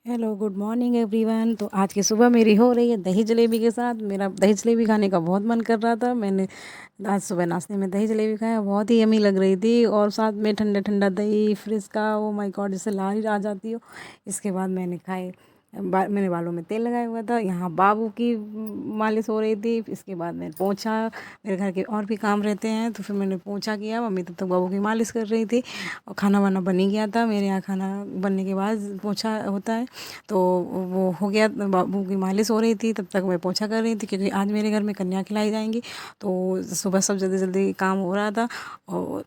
Hello good morning everyone. तो आज की सुबह मेरी हो रही है दही जलेबी के साथ। मेरा दही जलेबी खाने का बहुत मन कर रहा था। मैंने आज सुबह नाश्ते में दही जलेबी खाया, बहुत ही यमी लग रही थी। और साथ में ठंडा ठंडा दही फ्रिज का, ओ माय गॉड, जिससे लार आ जाती हो। इसके बाद मैंने खाए। मैंने बालों में तेल लगाया हुआ था। यहाँ बाबू की मालिश हो रही थी। इसके बाद मैंने पोंछा। मेरे घर के और भी काम रहते हैं तो फिर मैंने पोंछा किया। मम्मी तब तक बाबू की मालिश कर रही थी और खाना वाना बन ही गया था। मेरे यहाँ खाना बनने के बाद पोंछा होता है, तो वो हो गया। बाबू की मालिश हो रही थी, तब तक मैं पोंछा कर रही थी क्योंकि आज मेरे घर में कन्या खिलाई जाएंगी। तो सुबह सब जल्दी जल्दी काम हो रहा था और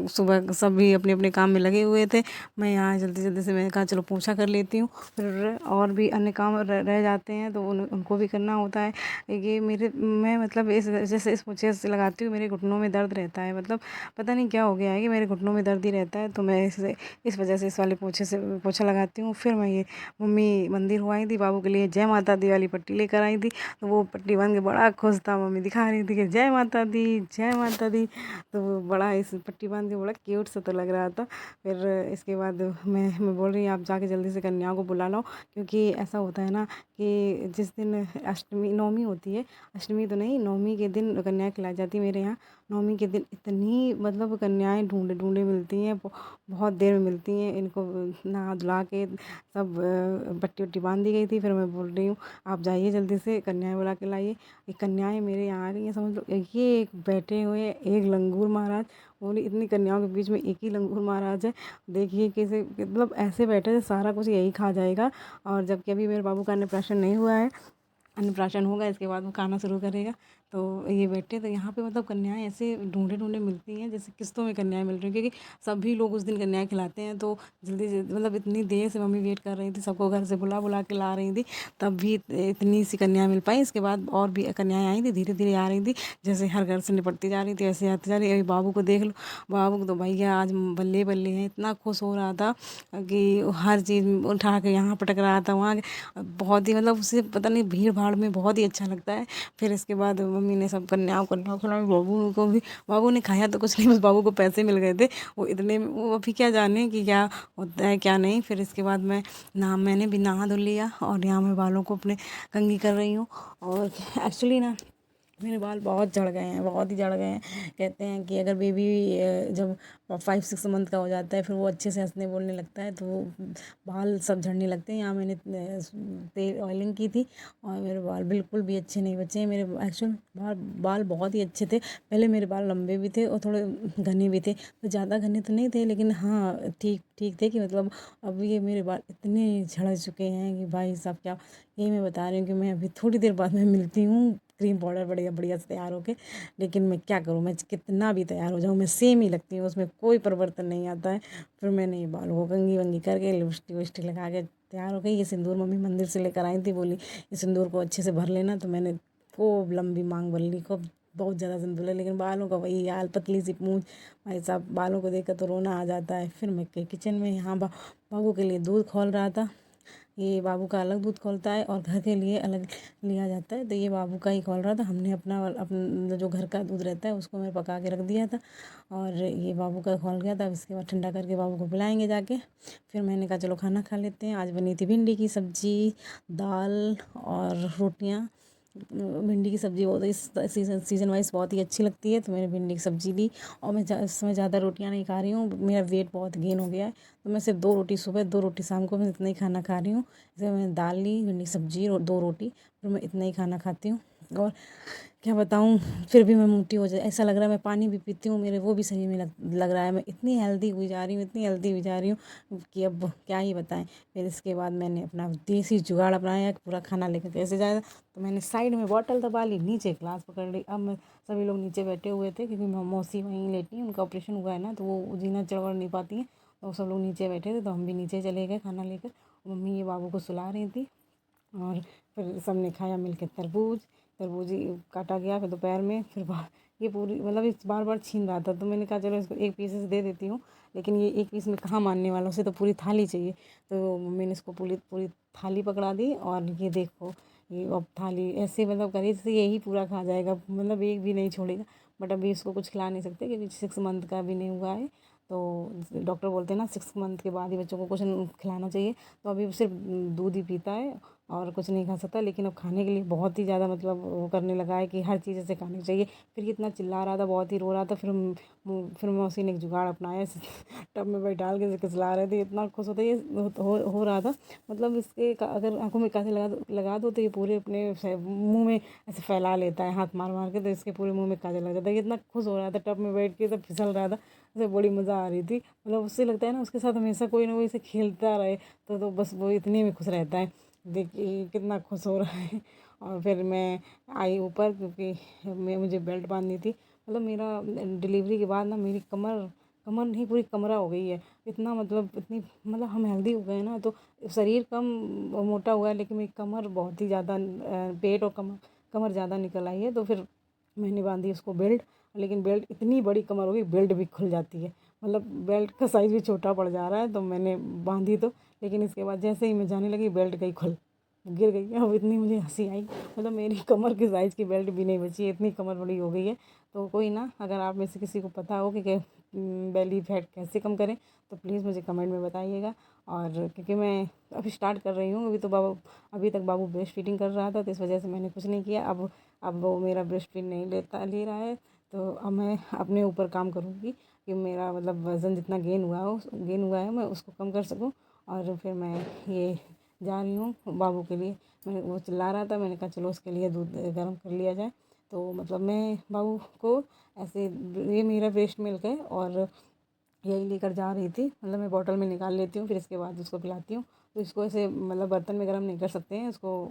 सुबह सब भी अपने अपने काम में लगे हुए थे। मैं यहाँ जल्दी जल्दी से मैंने कहा चलो पोंछा कर लेती हूँ। फिर और भी अन्य काम रह जाते हैं तो उनको भी करना होता है। ये मैं मतलब इस जैसे इस पोंछे से लगाती हूँ मेरे घुटनों में दर्द रहता है। मतलब पता नहीं क्या हो गया है कि मेरे घुटनों में दर्द ही रहता है। तो मैं इस वजह से इस वाले पोंछे से पोंछा लगाती हूँ। फिर मैं ये मम्मी मंदिर हो आई थी, बाबू के लिए जय माता दी वाली पट्टी लेकर आई थी। तो वो पट्टी बन के बड़ा खुश था। मम्मी दिखा रही थी कि जय माता दी जय माता दी। तो वो बड़ा इस पट्टी बांध के बड़ा क्यूट सा तो लग रहा था। फिर इसके बाद मैं बोल रही आप जाके जल्दी से कन्याओं को बुला लो, क्योंकि ऐसा होता है ना कि जिस दिन अष्टमी नवमी होती है, अष्टमी तो नहीं, नवमी के दिन कन्या खिलाई जाती है मेरे यहाँ। नवमी के दिन इतनी मतलब कन्याएं ढूंढे ढूंढे मिलती हैं, बहुत देर में मिलती हैं। इनको नहा धुला के सब पट्टी वट्टी बांध दी गई थी। फिर मैं बोल रही हूँ आप जाइए जल्दी से कन्याएं बुला के लाइए। ये कन्याएं मेरे यहाँ आ रही हैं, समझ लो। ये एक बैठे हुए हैं, एक लंगूर महाराज। बोली इतनी कन्याओं के बीच में एक ही लंगूर महाराज है। देखिए कैसे, मतलब ऐसे बैठे थे सारा कुछ यही खा जाएगा। और जबकि अभी मेरे बाबू का अन्नप्राशन नहीं हुआ है, अन्नप्राशन होगा इसके बाद वो खाना शुरू करेगा। तो ये बैठे तो यहाँ पे मतलब कन्याएं ऐसे ढूंढे ढूंढे मिलती हैं जैसे किस्तों में कन्याएं मिल रही हैं, क्योंकि सभी लोग उस दिन कन्याएं खिलाते हैं। तो जल्दी जल्दी मतलब इतनी देर से मम्मी वेट कर रही थी, सबको घर से बुला बुला के ला रही थी, तब भी इतनी सी कन्याएं मिल पाई। इसके बाद और भी कन्याएं आई थी, धीरे धीरे आ रही थी। जैसे हर घर से निपटती जा रही थी ऐसे आती जा रही। अभी बाबू को देख लो, बाबू को तो भैया आज बल्ले बल्ले हैं, इतना खुश हो रहा था कि हर चीज़ उठा के यहाँ पटक रहा था वहाँ। बहुत ही मतलब उसे पता नहीं भीड़ भाड़ में बहुत ही अच्छा लगता है। फिर इसके बाद मम्मी ने सब कन्याओं को खिलाया, बाबू को भी। बाबू ने खाया तो कुछ नहीं, बस बाबू को पैसे मिल गए थे। वो इतने में वो अभी क्या जाने कि क्या होता है क्या नहीं। फिर इसके बाद मैंने भी नहा धो लिया और यहाँ मैं बालों को अपने कंघी कर रही हूँ। और एक्चुअली ना मेरे बाल बहुत झड़ गए हैं, बहुत ही झड़ गए हैं। कहते हैं कि अगर बेबी जब 5-6 मंथ का हो जाता है फिर वो अच्छे से हंसने बोलने लगता है, तो वो बाल सब झड़ने लगते हैं। यहाँ मैंने तेल ऑयलिंग की थी और मेरे बाल बिल्कुल भी अच्छे नहीं बचे हैं। मेरे एक्चुअल बाल बहुत ही अच्छे थे। पहले मेरे बाल लंबे भी थे और थोड़े घने भी थे, तो ज़्यादा घने तो नहीं थे लेकिन हाँ ठीक ठीक थे कि मतलब अब ये मेरे बाल इतने झड़ चुके हैं कि भाई साहब क्या। यही मैं बता रही हूँ कि मैं अभी थोड़ी देर बाद में मिलती हूँ क्रीम पाउडर बढ़िया बढ़िया से तैयार होके। लेकिन मैं क्या करूँ, मैं कितना भी तैयार हो जाऊँ मैं सेम ही लगती हूँ, उसमें कोई परिवर्तन नहीं आता है। फिर मैंने ये बाल को कंघी वंगी करके लिपस्टिक विपस्टिक लगा के तैयार हो गई। ये सिंदूर मम्मी मंदिर से लेकर आई थी, बोली ये सिंदूर को अच्छे से भर लेना। तो मैंने खूब लंबी मांग भर ली, खूब बहुत ज़्यादा सिंदूर है। लेकिन बालों का वही हाल, पतली सी पूंछ। भाई साहब बालों को देखकर तो रोना आ जाता है। फिर मैं किचन में यहाँ बाबू के लिए दूध खौल रहा था। ये बाबू का अलग दूध खौलता है और घर के लिए अलग लिया जाता है। तो ये बाबू का ही खौल रहा था। हमने अपना जो घर का दूध रहता है उसको मैं पका के रख दिया था और ये बाबू का खौल गया था। अब इसके बाद ठंडा करके बाबू को पिलाएंगे जाके। फिर मैंने कहा चलो खाना खा लेते हैं। आज बनी थी भिंडी की सब्जी, दाल और रोटियाँ। भिंडी की सब्ज़ी बहुत इस सीज़न वाइज बहुत ही अच्छी लगती है, तो मैंने भिंडी की सब्ज़ी ली। और मैं इस समय ज़्यादा रोटियां नहीं खा रही हूँ, मेरा वेट बहुत गेन हो गया है। तो मैं सिर्फ 2 रोटी सुबह 2 रोटी शाम को मैं इतना ही खाना खा रही हूँ। जैसे मैंने दाल ली, भिंडी की सब्ज़ी और 2 रोटी, फिर मैं इतना ही खाना खाती हूँ। और क्या बताऊँ, फिर भी मैं मोटी हो जाए ऐसा लग रहा है। मैं पानी भी पीती हूँ, मेरे वो भी शरीर में लग रहा है। मैं इतनी हेल्दी हुई जा रही हूँ, इतनी हेल्दी हुई जा रही हूँ कि अब क्या ही बताएं। फिर इसके बाद मैंने अपना देसी जुगाड़ अपनाया कि पूरा खाना लेकर कैसे जाएगा। तो मैंने साइड में बॉटल दबा ली, नीचे ग्लास पकड़ ली। अब मैं सभी लोग नीचे बैठे हुए थे क्योंकि मौसी वहीं लेटी हैं, उनका ऑपरेशन हुआ है ना, तो वो जीना चढ़ नहीं पाती हैं। तो सब लोग नीचे बैठे थे तो हम भी नीचे चले गए खाना लेकर। मम्मी ये बाबू को सुला रही थी और फिर सबने खाया मिलके तरबूज। तरबूज ही काटा गया फिर दोपहर में। फिर ये पूरी मतलब इस बार बार छीन रहा था, तो मैंने कहा चलो इसको एक पीसेस दे देती हूँ। लेकिन ये एक पीस में कहाँ मानने वाला, उसे तो पूरी थाली चाहिए। तो मम्मी ने इसको पूरी पूरी थाली पकड़ा दी। और ये देखो, ये अब थाली ऐसे मतलब करी जैसे यही पूरा खा जाएगा, मतलब एक भी नहीं छोड़ेगा। बट अभी इसको कुछ खिला नहीं सकते क्योंकि 6 मंथ का भी नहीं हुआ है। तो डॉक्टर बोलते हैं ना 6 मंथ के बाद ही बच्चों को कुछ खिलाना चाहिए। तो अभी सिर्फ दूध ही पीता है और कुछ नहीं खा सकता, लेकिन अब खाने के लिए बहुत ही ज़्यादा मतलब वो करने लगा है कि हर चीज़ ऐसे खानी चाहिए। फिर ये इतना चिल्ला रहा था, बहुत ही रो रहा था। फिर मैं उसी ने एक जुगाड़ अपनाया, इस टब में बैठाल के इसे खिला रहे थे। इतना खुश होता, ये हो रहा था मतलब इसके अगर आंखों में कांटे लगा दो तो ये पूरे अपने मुंह में ऐसे फैला लेता है हाथ मार मार के, तो इसके पूरे मुंह में काजल लग जाता है। इतना खुश हो रहा था, टब में बैठ के सब फिसल रहा था, उसे बड़ी मज़ा आ रही थी। मतलब उससे लगता है ना उसके साथ हमेशा कोई ना कोई इसे खेलता रहे, तो बस वो इतने में खुश रहता है। देखिए कितना खुश हो रहा है। और फिर मैं आई ऊपर, क्योंकि मुझे बेल्ट बांधनी थी। मतलब मेरा डिलीवरी के बाद ना मेरी कमर कमर नहीं पूरी कमरा हो गई है। इतना मतलब इतनी मतलब हम हेल्दी हो गए ना, तो शरीर कम मोटा हुआ है, लेकिन मेरी कमर बहुत ही ज़्यादा पेट और कमर ज़्यादा निकल आई है। तो फिर मैंने बांधी उसको बेल्ट, लेकिन बेल्ट इतनी बड़ी कमर हो गई, बेल्ट भी खुल जाती है। मतलब बेल्ट का साइज़ भी छोटा पड़ जा रहा है। तो मैंने बांधी तो, लेकिन इसके बाद जैसे ही मैं जाने लगी बेल्ट गई खुल, गिर गई। अब इतनी मुझे हंसी आई, मतलब मेरी कमर की साइज़ की बेल्ट भी नहीं बची है, इतनी कमर बड़ी हो गई है। तो कोई ना, अगर आप में से किसी को पता हो कि बेली फैट कैसे कम करें, तो प्लीज़ मुझे कमेंट में बताइएगा। और क्योंकि मैं अभी स्टार्ट कर रही हूँ, अभी तक बाबू ब्रेस्ट फीडिंग कर रहा था, तो इस वजह से मैंने कुछ नहीं किया। अब वो मेरा ब्रेस्ट फीड नहीं ले रहा है, तो अब मैं अपने ऊपर काम करूँगी कि मेरा मतलब वज़न जितना गेन हुआ है मैं उसको कम कर सकूँ। और फिर मैं ये जा रही हूँ बाबू के लिए। वो चिल्ला रहा था, मैंने कहा चलो उसके लिए दूध गर्म कर लिया जाए। तो मतलब मैं बाबू को ऐसे, ये मेरा ब्रेस्ट मिल्क है और यही लेकर जा रही थी। मतलब मैं बॉटल में निकाल लेती हूँ, फिर इसके बाद उसको पिलाती हूँ। तो इसको ऐसे मतलब बर्तन में गर्म नहीं कर सकते हैं इसको,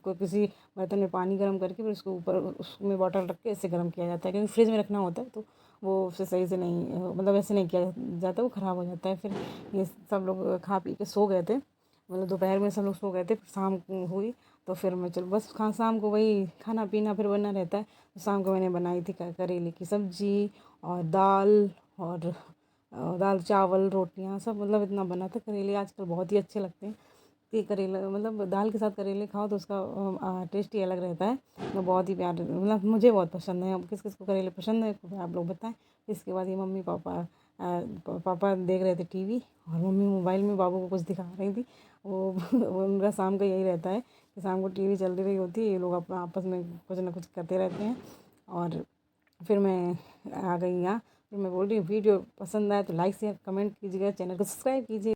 को किसी बर्तन में पानी गर्म करके फिर उसको ऊपर उसमें बॉटल रख के ऐसे गर्म किया जाता है, क्योंकि फ्रिज में रखना होता है। तो वो उससे सही से नहीं मतलब ऐसे नहीं किया जाता, वो ख़राब हो जाता है। फिर ये सब लोग खा पी के सो गए थे, मतलब दोपहर में सब लोग सो गए थे। फिर शाम हुई, तो फिर मैं चलो बस शाम को वही खाना पीना फिर बना रहता है। तो शाम को मैंने बनाई थी करेले की सब्जी और दाल चावल रोटियां सब, मतलब इतना बना था। करेले आजकल बहुत ही अच्छे लगते हैं कि करेला मतलब दाल के साथ करेले खाओ तो उसका टेस्ट ही अलग रहता है। तो बहुत ही प्यार, मतलब मुझे बहुत पसंद है। अब किस किस को करेले पसंद है तो आप लोग बताएं। इसके बाद ये मम्मी पापा देख रहे थे टीवी, और मम्मी मोबाइल में बाबू को कुछ दिखा रही थी। वो उनका शाम का यही रहता है कि शाम को टीवी चल रही होती है, ये लोग अपना आपस में कुछ ना कुछ करते रहते हैं। और फिर मैं आ गई यहाँ। फिर मैं बोल रही हूँ वीडियो पसंद आए तो लाइक शेयर कमेंट कीजिएगा, चैनल को सब्सक्राइब कीजिए।